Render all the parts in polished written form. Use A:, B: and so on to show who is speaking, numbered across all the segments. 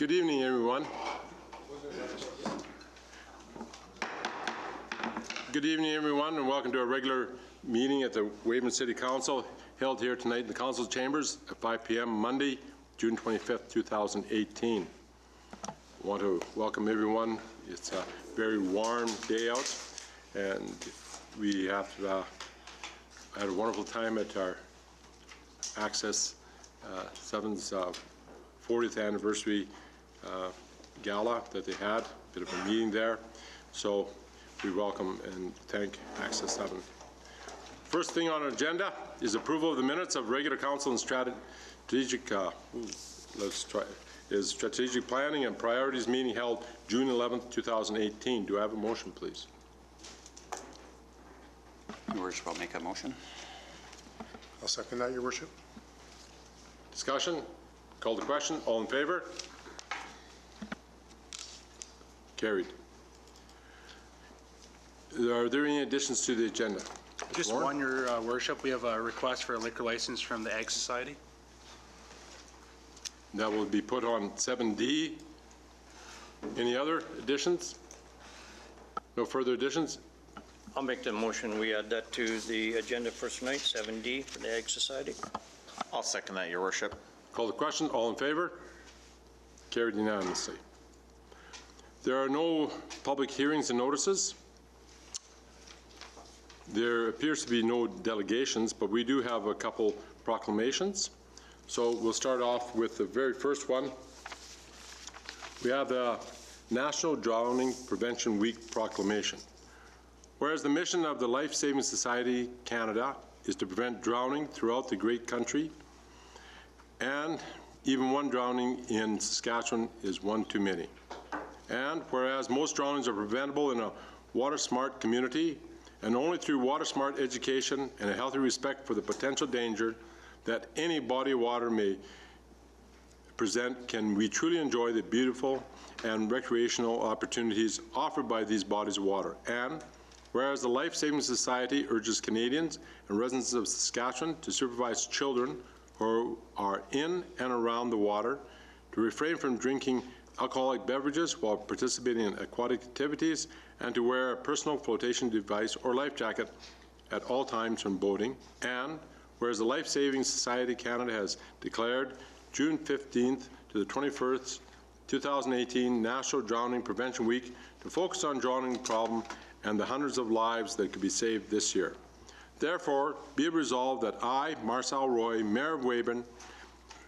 A: Good evening, everyone. Good evening, everyone, and welcome to our regular meeting at the Weyburn City Council, held here tonight in the Council chambers at 5 p.m. Monday, June 25th, 2018. I want to welcome everyone. It's a very warm day out, and we have had a wonderful time at our Access 7's 40th anniversary gala that they had, a bit of a meeting there. So we welcome and thank Access 7. First thing on our agenda is approval of the minutes of regular council and strategic strategic planning and priorities meeting held June 11th, 2018. Do I have a motion, please?
B: Your Worship, I'll make a motion.
C: I'll second that, Your Worship.
A: Discussion? Call the question. All in favor? Carried. Are there any additions to the agenda?
D: Just
A: Lauren?
D: one, Your Worship. We have a request for a liquor license from the Ag Society.
A: That will be put on 7D. Any other additions? No further additions?
E: I'll make the motion. We add that to the agenda for tonight, 7D for the Ag Society.
B: I'll second that, Your Worship.
A: Call the question. All in favor? Carried unanimously. There are no public hearings and notices. There appears to be no delegations, but we do have a couple proclamations. So we'll start off with the very first one. We have the National Drowning Prevention Week proclamation. Whereas the mission of the Life Saving Society Canada is to prevent drowning throughout the great country, and even one drowning in Saskatchewan is one too many. And whereas most drownings are preventable in a water-smart community, and only through water-smart education and a healthy respect for the potential danger that any body of water may present can we truly enjoy the beautiful and recreational opportunities offered by these bodies of water. And whereas the Life Saving Society urges Canadians and residents of Saskatchewan to supervise children who are in and around the water, to refrain from drinking alcoholic beverages while participating in aquatic activities, and to wear a personal flotation device or life jacket at all times when boating. And whereas the Life Saving Society Canada has declared June 15th to the 21st, 2018 National Drowning Prevention Week to focus on drowning problem and the hundreds of lives that could be saved this year. Therefore, be it resolved that I, Marcel Roy, Mayor of Weyburn,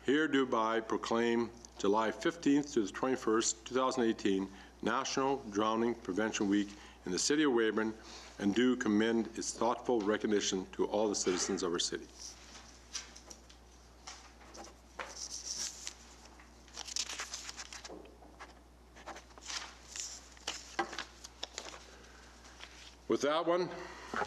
A: hereby proclaim July 15th to the 21st, 2018 National Drowning Prevention Week in the City of Weyburn, and do commend its thoughtful recognition to all the citizens of our city. With that one,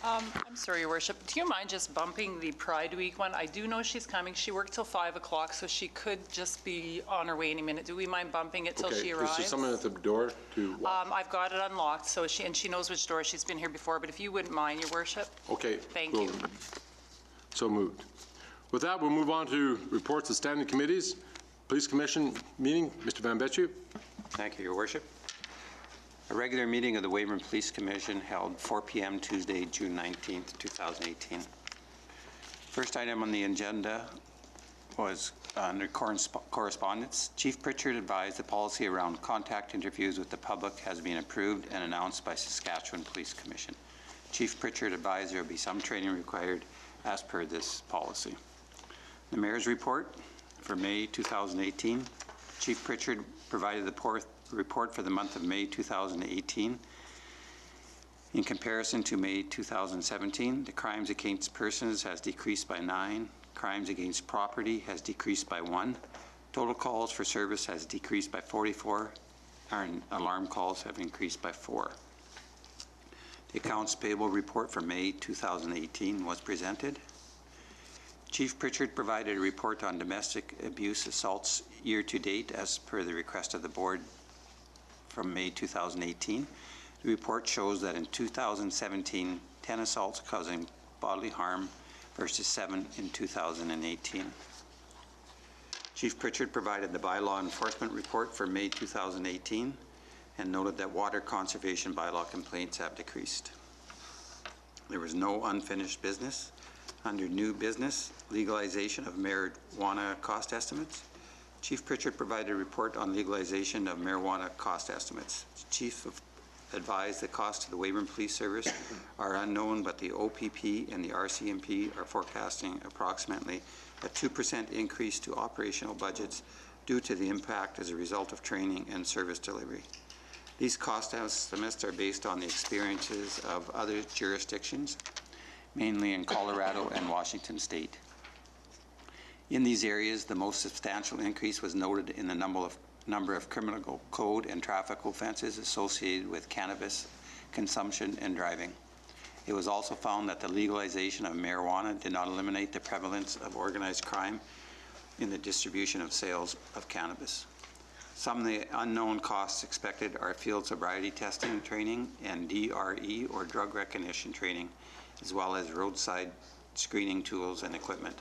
F: I'm sorry, Your Worship. Do you mind just bumping the Pride Week one? I do know she's coming. She worked till 5 o'clock, so she could just be on her way any minute. Do we mind bumping it till she arrives?
A: is there someone at the door to lock?
F: I've got it unlocked, so she knows which door. She's been here before, but if you wouldn't mind, Your Worship.
A: Okay.
F: Thank you.
A: So moved. With that, we'll move on to reports of standing committees. Police Commission meeting, Mr. Van Betju.
B: Thank you, Your Worship. A regular meeting of the Weyburn Police Commission held 4 p.m. Tuesday, June 19th, 2018. First item on the agenda was under correspondence. Chief Pritchard advised the policy around contact interviews with the public has been approved and announced by Saskatchewan Police Commission. Chief Pritchard advised there will be some training required as per this policy. The Mayor's report for May 2018. Chief Pritchard provided the report for the month of May 2018. In comparison to May 2017, the crimes against persons has decreased by 9, crimes against property has decreased by 1, total calls for service has decreased by 44, and alarm calls have increased by 4. The accounts payable report for May 2018 was presented. Chief Pritchard provided a report on domestic abuse assaults year to date as per the request of the board from May 2018. The report shows that in 2017, 10 assaults causing bodily harm versus 7 in 2018. Chief Pritchard provided the bylaw enforcement report for May 2018 and noted that water conservation bylaw complaints have decreased. There was no unfinished business. Under new business, legalization of marijuana cost estimates. Chief Pritchard provided a report on legalization of marijuana cost estimates. Chief advised the cost to the Weyburn Police Service are unknown, but the OPP and the RCMP are forecasting approximately a 2% increase to operational budgets due to the impact as a result of training and service delivery. These cost estimates are based on the experiences of other jurisdictions, mainly in Colorado and Washington State. In these areas, the most substantial increase was noted in the number of criminal code and traffic offenses associated with cannabis consumption and driving. It was also found that the legalization of marijuana did not eliminate the prevalence of organized crime in the distribution of sales of cannabis. Some of the unknown costs expected are field sobriety testing training and DRE or drug recognition training, as well as roadside screening tools and equipment.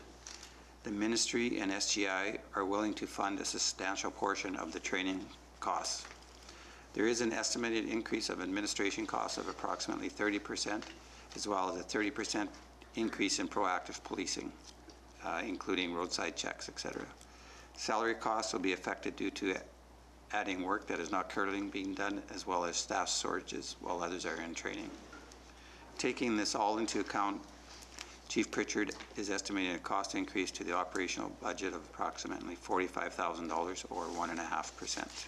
B: The Ministry and SGI are willing to fund a substantial portion of the training costs. There is an estimated increase of administration costs of approximately 30%, as well as a 30% increase in proactive policing, including roadside checks, etc. Salary costs will be affected due to adding work that is not currently being done, as well as staff shortages while others are in training. Taking this all into account, Chief Pritchard is estimating a cost increase to the operational budget of approximately $45,000 or 1.5%.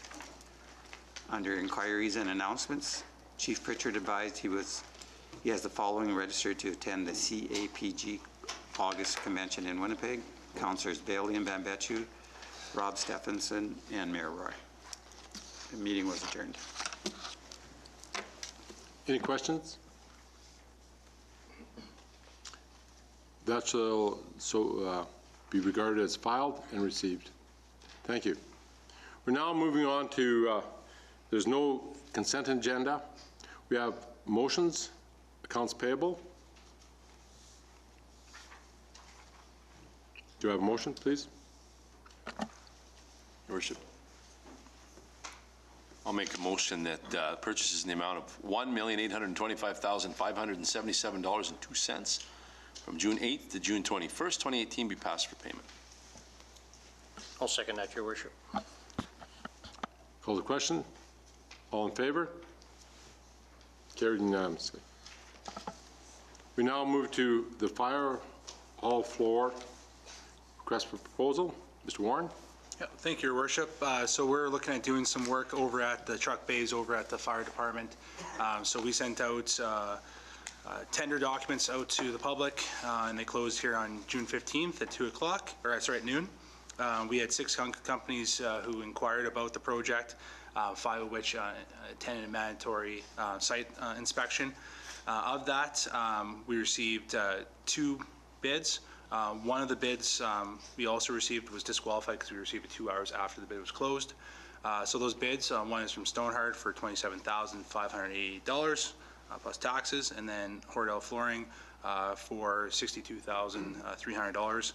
B: Under inquiries and announcements, Chief Pritchard advised he has the following registered to attend the CAPG August Convention in Winnipeg: Councillors Bailey and Bambechu, Rob Stephenson, and Mayor Roy. The meeting was adjourned.
A: Any questions? That shall be regarded as filed and received. Thank you. We're now moving on to, there's no consent agenda. We have motions, accounts payable. Do I have a motion, please?
G: Your Worship, I'll make a motion that purchases in the amount of $1,825,577.02 from June 8th to June 21st, 2018 be passed for payment.
E: I'll second that, Your Worship.
A: Call the question. All in favor? Carried unanimously. We now move to the fire hall floor request for proposal. Mr. Warren?
D: Yeah, thank you, Your Worship. So we're looking at doing some work over at the truck bays over at the fire department. So we sent out tender documents out to the public, and they closed here on June 15th at 2 o'clock, or sorry, at noon. We had 6 companies who inquired about the project, 5 of which attended a mandatory site inspection. Of that, we received 2 bids. One of the bids we also received was disqualified because we received it 2 hours after the bid was closed. So those bids, one is from Stoneheart for $27,588 plus taxes, and then Hordell Flooring for $62,300.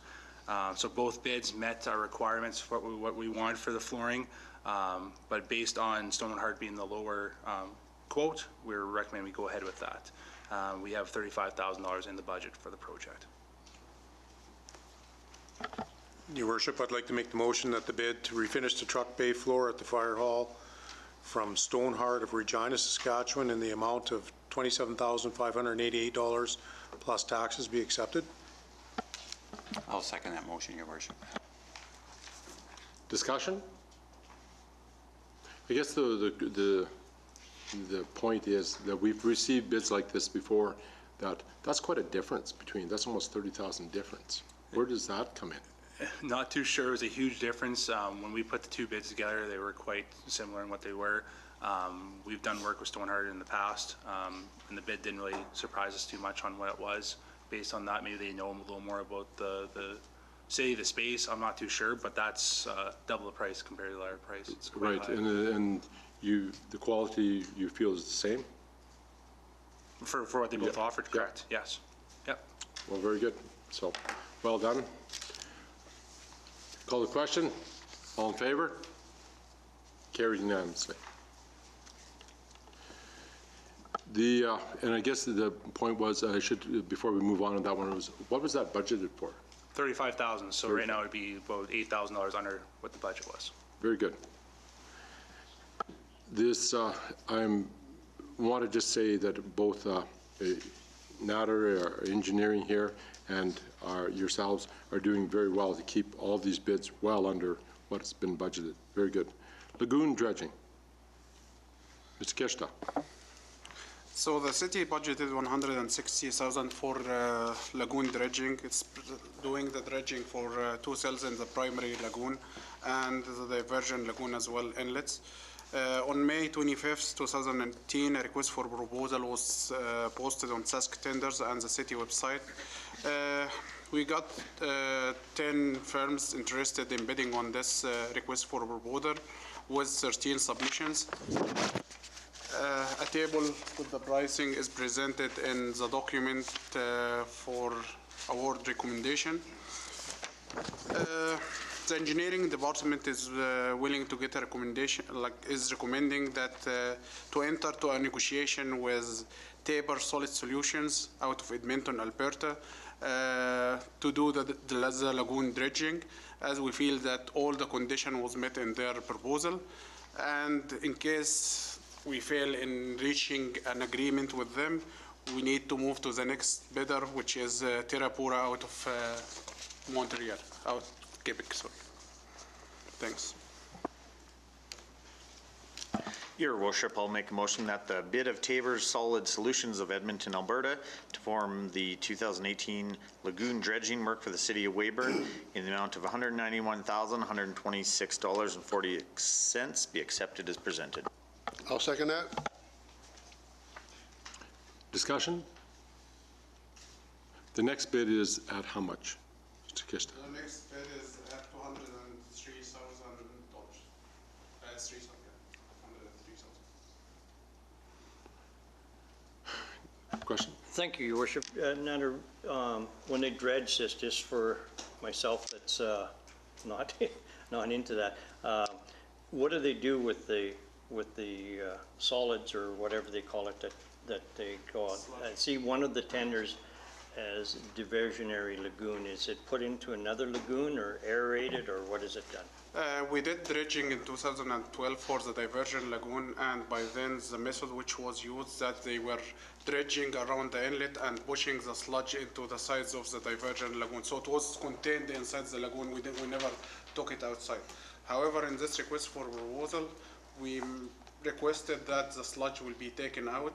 D: So both bids met our requirements for what we wanted for the flooring, but based on Stoneheart being the lower quote, we're recommending we go ahead with that. We have $35,000 in the budget for the project.
C: Your Worship, I'd like to make the motion that the bid to refinish the truck bay floor at the fire hall from Stoneheart of Regina, Saskatchewan, in the amount of $27,588 plus taxes be accepted.
B: I'll second that motion, Your Worship.
A: Discussion? I guess the point is that we've received bids like this before. That's quite a difference between, that's almost 30,000 difference. Where does that come in?
D: Not too sure. It was a huge difference. When we put the 2 bids together, they were quite similar in what they were. We've done work with Stoneheart in the past, and the bid didn't really surprise us too much on what it was. Based on that, maybe they know a little more about the city, the space. I'm not too sure, but that's double the price compared to the other price. It's quite
A: Right,
D: high.
A: and the quality you feel is the same?
D: For what they both offered, correct? Yes. Yep.
A: Well, very good. So, well done. Call the question. All in favor? Carried unanimously. And I guess the point was, before we move on to that one, was what was that budgeted for?
D: 35,000, so right now it'd be about $8,000 under what the budget was.
A: Very good. This, want to just say that both Natter, our engineering here, and yourselves are doing very well to keep all these bids well under what's been budgeted. Very good. Lagoon dredging. Mr. Keshta.
H: So the city budgeted 160,000 for lagoon dredging. It's doing the dredging for 2 cells in the primary lagoon and the diversion lagoon as well, inlets. On May 25th, 2018, a request for proposal was posted on Sask Tenders and the city website. We got 10 firms interested in bidding on this request for proposal with 13 submissions. A table with the pricing is presented in the document for award recommendation. The engineering department is willing to get a recommendation, is recommending that to enter to a negotiation with Tabor Solid Solutions out of Edmonton, Alberta, to do the lagoon dredging, as we feel that all the condition was met in their proposal. And in case we fail in reaching an agreement with them, we need to move to the next bidder, which is Terrapura out of Montreal, out Quebec, sorry. Thanks.
I: Your worship, I'll make a motion that the bid of Tabor Solid Solutions of Edmonton, Alberta to form the 2018 lagoon dredging work for the city of Weyburn in the amount of $191,126.40 be accepted as presented.
J: I'll second that.
A: Discussion? The next bid is at how much, Mr. Kishta?
H: The next bid is at $203,000. That's 3,000.
A: Question?
E: Thank you, Your Worship. Natter, when they dredge this, just for myself that's not into that, what do they do with the solids or whatever they call it that they go out? I see one of the tenders as diversionary lagoon. Is it put into another lagoon or aerated, or what is it done?
H: We did dredging in 2012 for the diversion lagoon, and by then the method which was used that they were dredging around the inlet and pushing the sludge into the sides of the diversion lagoon. So it was contained inside the lagoon. We never took it outside. However, in this request for proposal, we requested that the sludge will be taken out.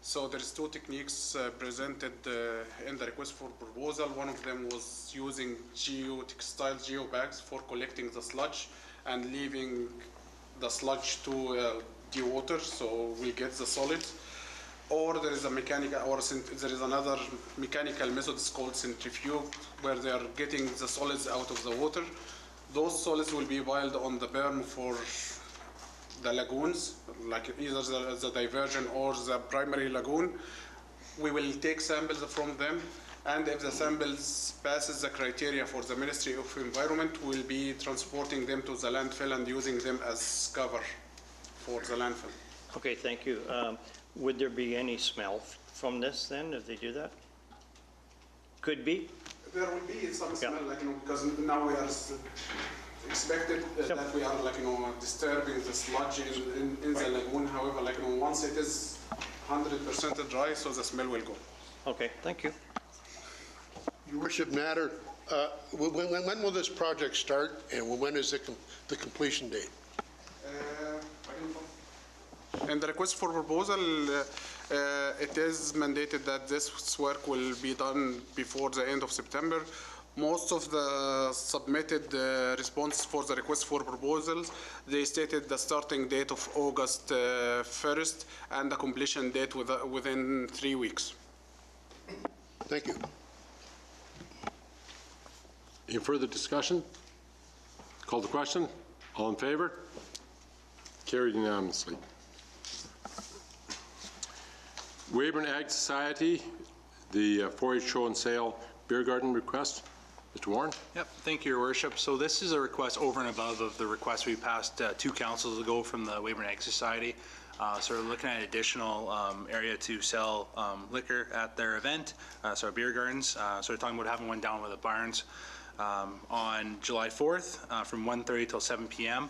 H: So there's 2 techniques presented in the request for proposal. One of them was using geotextile geobags for collecting the sludge and leaving the sludge to dewater, so we'll get the solids. Or there is a mechanical, or there is another mechanical method, it's called centrifuge, where they are getting the solids out of the water. Those solids will be boiled on the burn for the lagoons, like either the diversion or the primary lagoon. We will take samples from them, and if the samples passes the criteria for the Ministry of Environment, we'll be transporting them to the landfill and using them as cover for the landfill.
E: Okay, thank you. Would there be any smell from this then, if they do that? Could be?
H: There will be some smell, because now we are expected that we are, disturbing the sludge in the lagoon. However, once it is 100% dry, so the smell will go.
E: Okay, thank you.
J: Your Worship, Natter, when will this project start, and when is the completion date?
H: In the request for proposal, it is mandated that this work will be done before the end of September. Most of the submitted responses for the request for proposals, they stated the starting date of August 1st and the completion date within 3 weeks.
J: Thank you.
A: Any further discussion? Call the question. All in favor? Carried unanimously. Weyburn Ag Society, the 4-H show and sale beer garden request. Mr. Warren?
D: Yep, thank you, Your Worship. So this is a request over and above of the request we passed 2 councils ago from the Weyburn Ag Society. So we're looking at additional area to sell liquor at their event, so our beer gardens. So we're talking about having one down with the barns on July 4th from 1:30 till 7 p.m.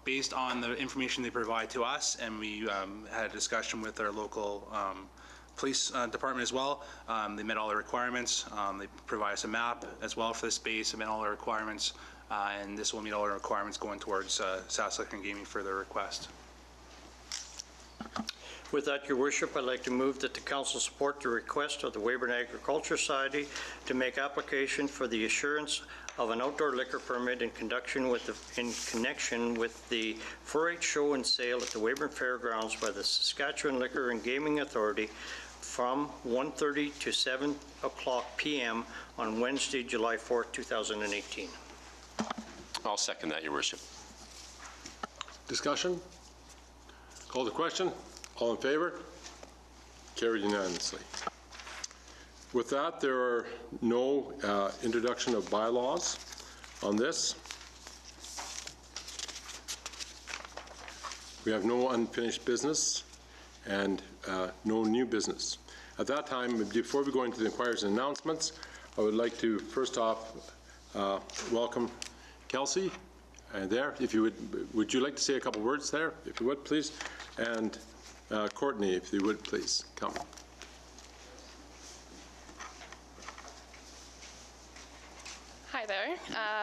D: Based on the information they provide to us, and we had a discussion with our local police department as well. They met all the requirements. They provide us a map as well for the space. They met all the requirements, and this will meet all the requirements going towards SAS Liquor and Gaming for their request.
E: With that, Your Worship, I'd like to move that the council support the request of the Weyburn Agriculture Society to make application for the assurance of an outdoor liquor permit in connection with the 4-H show and sale at the Weyburn Fairgrounds by the Saskatchewan Liquor and Gaming Authority from 1:30 to 7 o'clock p.m. on Wednesday, July 4th, 2018.
G: I'll second that, Your Worship.
A: Discussion? Call the question. All in favor? Carried unanimously. With that, there are no introduction of bylaws on this. We have no unfinished business and no new business. At that time, before we go into the inquiries and announcements, I would like to first off welcome Kelsey there. If you would you like to say a couple words there, if you would, please? And Courtney, if you would, please come.
K: Hi there.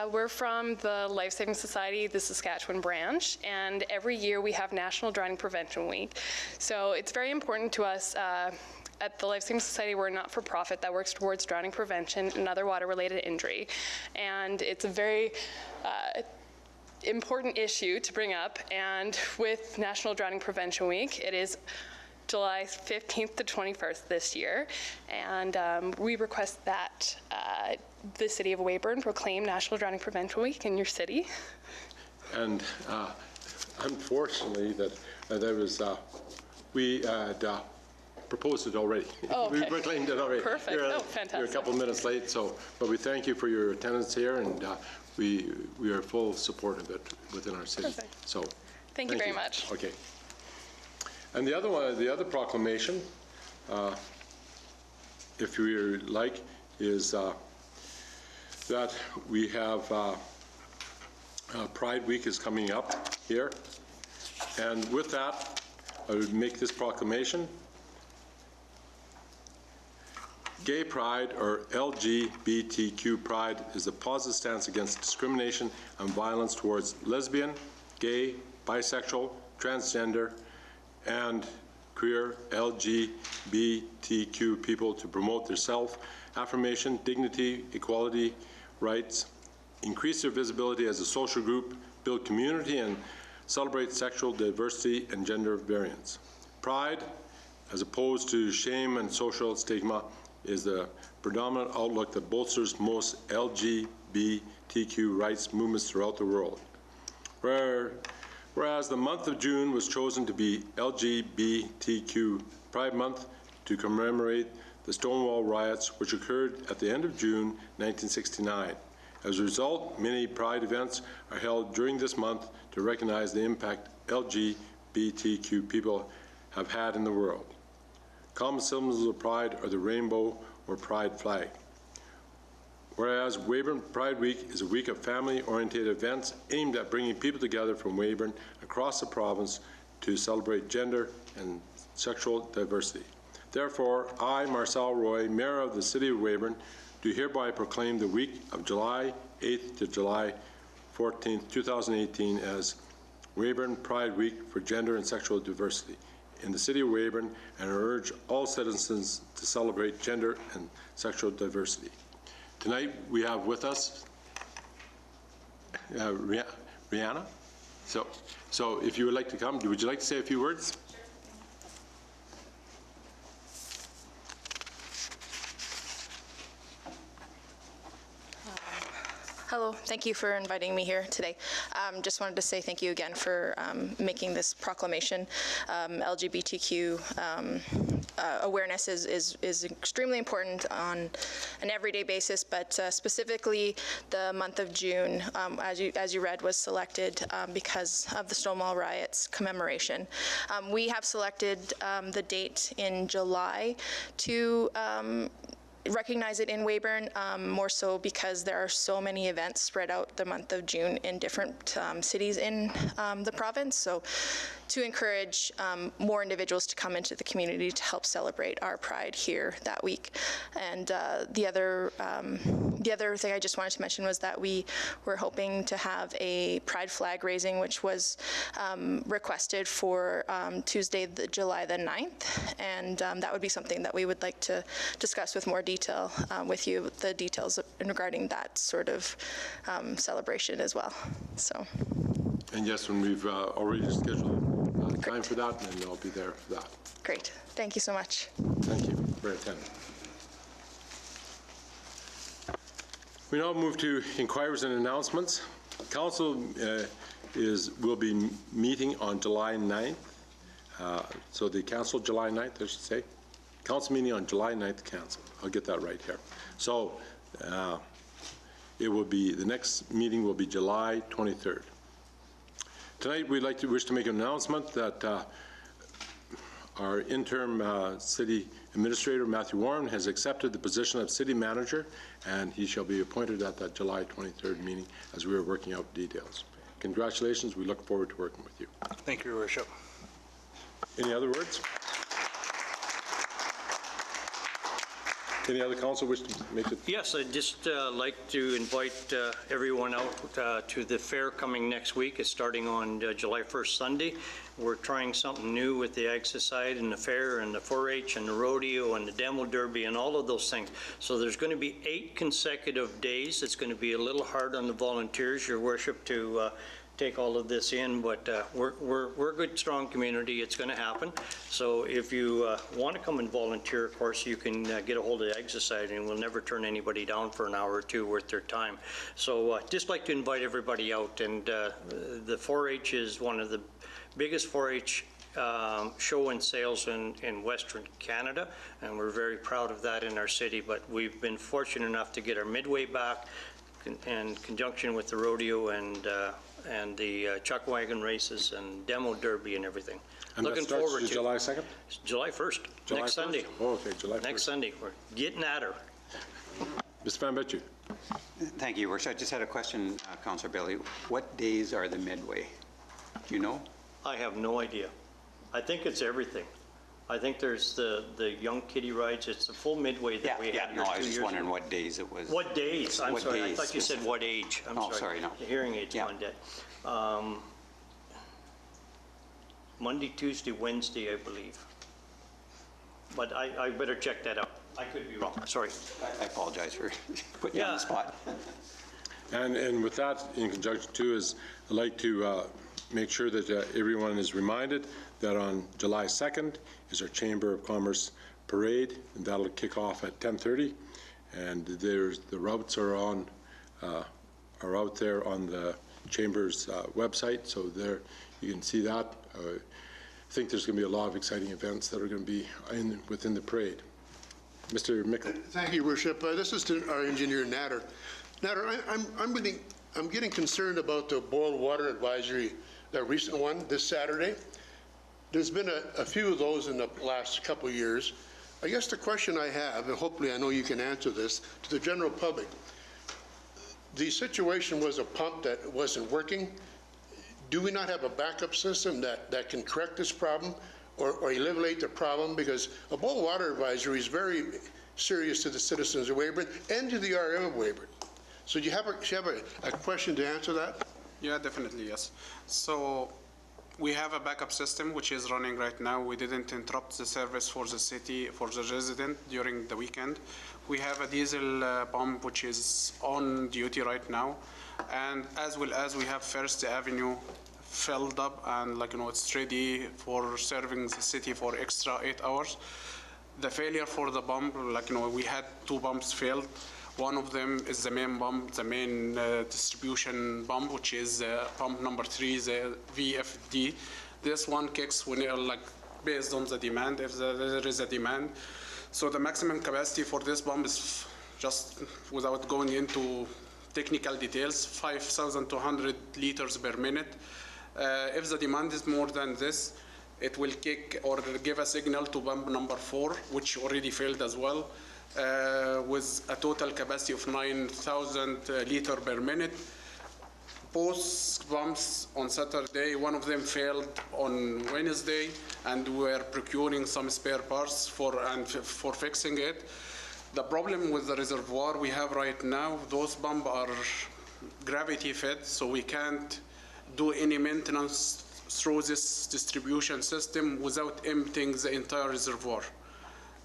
K: We're from the Life Saving Society, the Saskatchewan branch, and every year we have National Drowning Prevention Week. So it's very important to us at the Life Saving Society. We're a not-for-profit that works towards drowning prevention and other water-related injury. And it's a very important issue to bring up, and with National Drowning Prevention Week, it is July 15th to 21st this year, and we request that the City of Weyburn proclaim National Drowning Prevention Week in your city.
A: And unfortunately, we had proposed it already.
K: Oh, okay.
A: We proclaimed it already.
K: Perfect. Fantastic.
A: You're a couple minutes late, but we thank you for your attendance here, and we are full support of it within our city.
K: Perfect.
A: So
K: Thank you very much.
A: Okay. And the other one, the other proclamation, if you like, is that we have Pride Week is coming up here, and with that, I would make this proclamation. Gay Pride, or LGBTQ Pride, is a positive stance against discrimination and violence towards lesbian, gay, bisexual, transgender, and queer LGBTQ people to promote their self-affirmation, dignity, equality, rights, increase their visibility as a social group, build community, and celebrate sexual diversity and gender variance. Pride, as opposed to shame and social stigma, is the predominant outlook that bolsters most LGBTQ rights movements throughout the world. Whereas the month of June was chosen to be LGBTQ Pride Month to commemorate the Stonewall riots, which occurred at the end of June 1969. As a result, many Pride events are held during this month to recognize the impact LGBTQ people have had in the world. Common symbols of Pride are the rainbow or Pride flag. Whereas Weyburn Pride Week is a week of family-oriented events aimed at bringing people together from Weyburn across the province to celebrate gender and sexual diversity. Therefore, I, Marcel Roy, Mayor of the City of Weyburn, do hereby proclaim the week of July 8th to July 14th, 2018 as Weyburn Pride Week for Gender and Sexual Diversity in the City of Weyburn, and urge all citizens to celebrate gender and sexual diversity. Tonight we have with us Rihanna. So if you would like to come, would you like to say a few words?
L: Hello, thank you for inviting me here today. Just wanted to say thank you again for making this proclamation. LGBTQ awareness is extremely important on an everyday basis, but specifically the month of June, as you read, was selected because of the Stonewall riots commemoration. We have selected the date in July to recognize it in Weyburn, more so because there are so many events spread out the month of June in different cities in the province. So to encourage more individuals to come into the community to help celebrate our Pride here that week. And the other thing I just wanted to mention was that we were hoping to have a Pride flag raising, which was requested for Tuesday, July the 9th. And that would be something that we would like to discuss with more detail with you, the details regarding that sort of celebration as well. So.
A: And yes, when we've already scheduled time for that, and I'll be there for that.
L: Great. Thank you so much.
A: Thank you for attending. We now move to inquiries and announcements. Council will be meeting on July 9th. So the council, July 9th, I should say. Council meeting on July 9th, council. I'll get that right here. So it will be, the next meeting will be July 23rd. Tonight, we'd wish to make an announcement that our interim city administrator, Matthew Warren, has accepted the position of city manager, and he shall be appointed at that July 23rd meeting as we are working out details. Congratulations. We look forward to working with you.
D: Thank you, Your Worship.
A: Any other words? Any other council wish to make it?
E: Yes, I'd just like to invite everyone out to the fair coming next week. It's starting on July 1st, Sunday. We're trying something new with the Ag Society and the fair and the 4-H and the rodeo and the demo derby and all of those things. So there's going to be 8 consecutive days. It's going to be a little hard on the volunteers, Your Worship, to take all of this in, but we're a good, strong community. It's going to happen. So if you want to come and volunteer, of course, you can get a hold of the Ag Society, and we'll never turn anybody down for an hour or two worth their time. So just like to invite everybody out. And the 4-H is one of the biggest 4-H show and sales in Western Canada, and we're very proud of that in our city. But we've been fortunate enough to get our midway back in conjunction with the rodeo and the chuck wagon races and demo derby and everything.
A: And
E: looking
A: that starts
E: forward to
A: July 2nd?
E: July 1st,
A: July
E: next
A: 1st?
E: Sunday.
A: Oh, okay, July 1st.
E: Next Sunday. We're getting at her.
A: Mr. Van Betju.
B: Thank you, Your Worship. I just had a question, Councillor Bailey. What days are the midway? Do you know?
E: I have no idea. I think it's everything. I think there's the young kiddie rides. It's the full midway that we had here 2 years ago.
B: No, I was just wondering what days it was.
E: What days? I'm
B: What
E: sorry. I
B: days?
E: thought you said what age. I'm
B: Oh, sorry, no.
E: The hearing aid's
B: Yeah.
E: one day. Monday, Tuesday, Wednesday, I believe. But I better check that out. I could be wrong. Sorry.
B: I apologize for putting you on the spot.
A: And with that, in conjunction too, is I'd like to make sure that everyone is reminded that on July 2nd is our Chamber of Commerce parade, and that'll kick off at 10:30. And the routes are out there on the Chamber's website, so there you can see that. I think there's going to be a lot of exciting events that are going to be within the parade. Mr. Mickle.
J: Thank you, Your Worship. This is to our engineer, Natter. Natter, I'm getting concerned about the boil water advisory, the recent one this Saturday. There's been a few of those in the last couple of years. I guess the question I have, and hopefully I know you can answer this, to the general public, the situation was a pump that wasn't working. Do we not have a backup system that can correct this problem or eliminate the problem? Because a boil water advisory is very serious to the citizens of Weyburn and to the RM of Weyburn. So do you have a question to answer that?
H: Yeah, definitely, yes. So we have a backup system which is running right now. We didn't interrupt the service for the city, for the resident during the weekend. We have a diesel pump which is on duty right now. And as well as we have First Avenue filled up and it's ready for serving the city for extra 8 hours. The failure for the pump, we had 2 pumps failed. One of them is the main pump, the main distribution pump, which is pump number 3, the VFD. This one kicks when based on the demand, if there is a demand. So the maximum capacity for this pump is, just without going into technical details, 5,200 liters per minute. If the demand is more than this, it will kick or give a signal to pump number 4, which already failed as well, with a total capacity of 9,000 liters per minute. Both pumps on Saturday, one of them failed on Wednesday, and we're procuring some spare parts for fixing it. The problem with the reservoir we have right now, those pumps are gravity fed, so we can't do any maintenance through this distribution system without emptying the entire reservoir.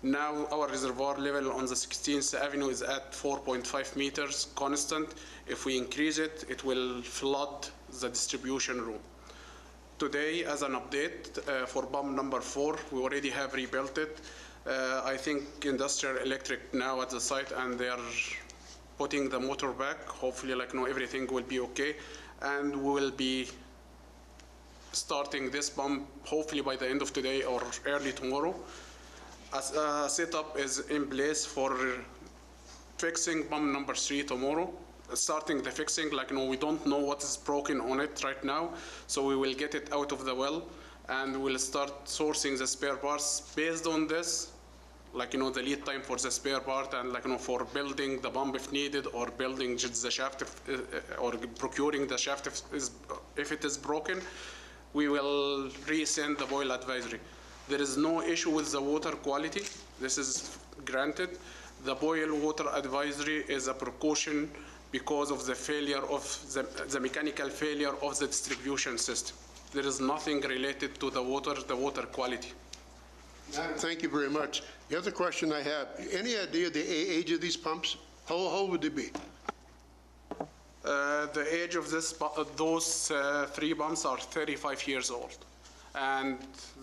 H: Now our reservoir level on the 16th Avenue is at 4.5 meters constant. If we increase it, it will flood the distribution room. Today, as an update for pump number 4, we already have rebuilt it. I think Industrial Electric now at the site, and they are putting the motor back. Hopefully, everything will be okay, and we will be starting this pump hopefully by the end of today or early tomorrow. As a setup is in place for fixing pump number 3 tomorrow, starting the fixing. We don't know what is broken on it right now, so we will get it out of the well, and we'll start sourcing the spare parts based on this, the lead time for the spare part, and for building the pump if needed, or building just the shaft or procuring the shaft if it is broken. We will resend the boil advisory. There is no issue with the water quality. This is granted. The boil water advisory is a precaution because of the failure of the mechanical failure of the distribution system. There is nothing related to the water quality.
J: Thank you very much. The other question I have, any idea the age of these pumps? How old would they be?
H: The age of those 3 pumps are 35 years old, and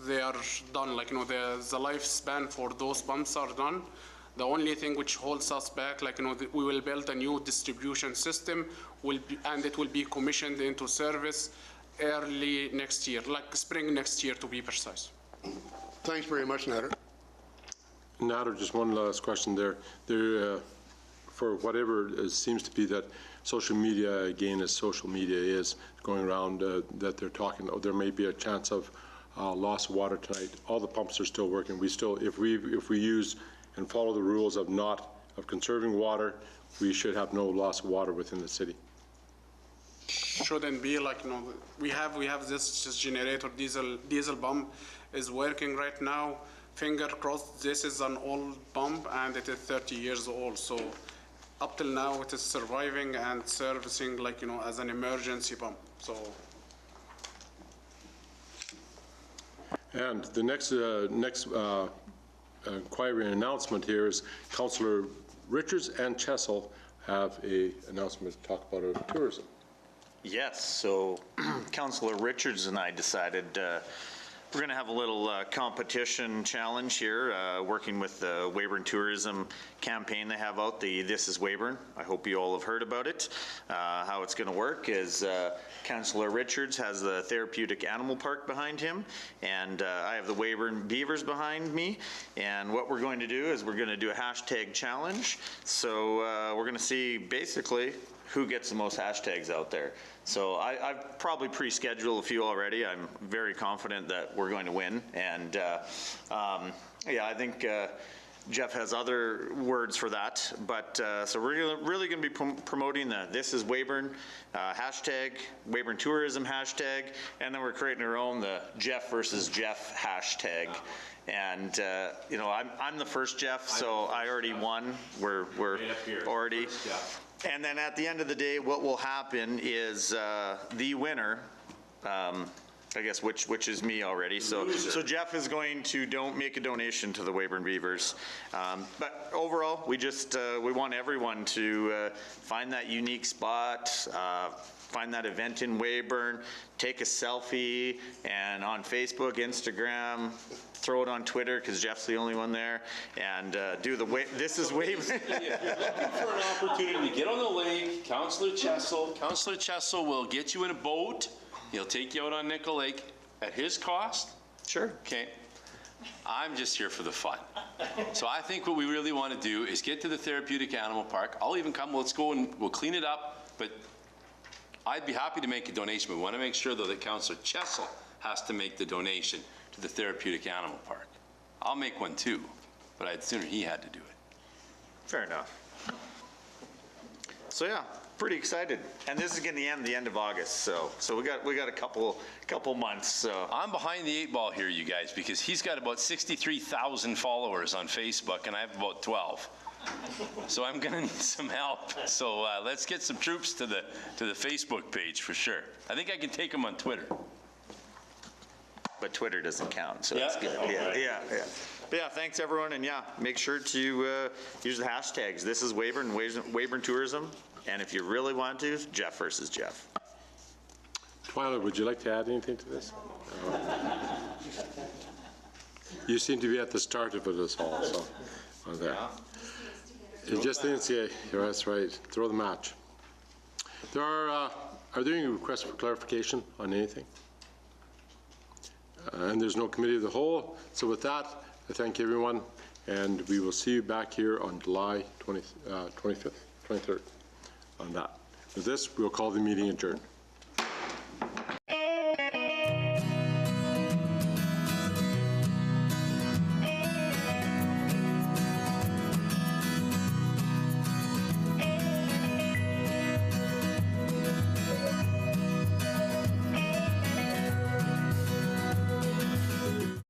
H: they are done. The lifespan for those pumps are done. The only thing which holds us back, we will build a new distribution system, and it will be commissioned into service early next year, spring next year to be precise.
J: Thanks very much, Nader.
A: Nader, just one last question there. For whatever it seems to be that social media, again, as social media is going around, that they're talking, there may be a chance of loss of water tonight. All the pumps are still working. We still, if we use and follow the rules of conserving water, we should have no loss of water within the city.
H: Shouldn't be we have this generator diesel pump is working right now. Finger crossed. This is an old pump and it is 30 years old. So up till now it is surviving and servicing as an emergency pump. So.
A: And the next inquiry and announcement here is Councillor Richards and Chessel have a announcement to talk about tourism.
I: Yes, so Councillor Richards and I decided we're going to have a little competition challenge here, working with the Weyburn Tourism campaign they have out, the This is Weyburn. I hope you all have heard about it. How it's going to work is Councillor Richards has the Therapeutic Animal Park behind him, and I have the Weyburn Beavers behind me. And what we're going to do is we're going to do a hashtag challenge. So we're going to see basically who gets the most hashtags out there. So I've probably pre-scheduled a few already. I'm very confident that we're going to win. And yeah, I think Jeff has other words for that. But so we're really going to be promoting the This is Weyburn hashtag, Weyburn Tourism hashtag, and then we're creating our own, the Jeff versus Jeff hashtag. And you know, I'm the first Jeff, so I already won. We're already. And then at the end of the day, what will happen is the winner, I guess, which is me already. So Jeff is going to make a donation to the Weyburn Beavers. But overall, we want everyone to find that unique spot, find that event in Weyburn, take a selfie, and on Facebook, Instagram, throw it on Twitter, because Jeff's the only one there, and do the This is Weyburn.
G: If you're looking for an opportunity to get on the lake, Councillor Chessel will get you in a boat. He'll take you out on Nickel Lake at his cost.
I: Sure.
G: Okay. I'm just here for the fun. So I think what we really want to do is get to the Therapeutic Animal Park. I'll even come, let's go and we'll clean it up, but I'd be happy to make a donation. We want to make sure, though, that Councillor Chessel has to make the donation to the Therapeutic Animal Park. I'll make one too, but I'd sooner he had to do it.
I: Fair enough. So yeah, pretty excited. And this is going to end the end of August, so we got a couple months. So
G: I'm behind the 8 ball here, you guys, because he's got about 63,000 followers on Facebook, and I have about 12. So I'm going to need some help. So let's get some troops to the Facebook page for sure. I think I can take them on Twitter.
I: But Twitter doesn't count, so
G: Yeah.
I: that's good. Yeah. But yeah, thanks everyone, and yeah, make sure to use the hashtags. This is Weyburn, Weyburn Tourism, and if you really want to, Jeff versus Jeff.
A: Twyla, would you like to add anything to this? You seem to be at the start of it all, so, on there. You just didn't see, that's right, throw the match. Are there any requests for clarification on anything? And there's no committee of the whole, so with that, I thank everyone, and we will see you back here on July 23rd on that. With this, we'll call the meeting adjourned.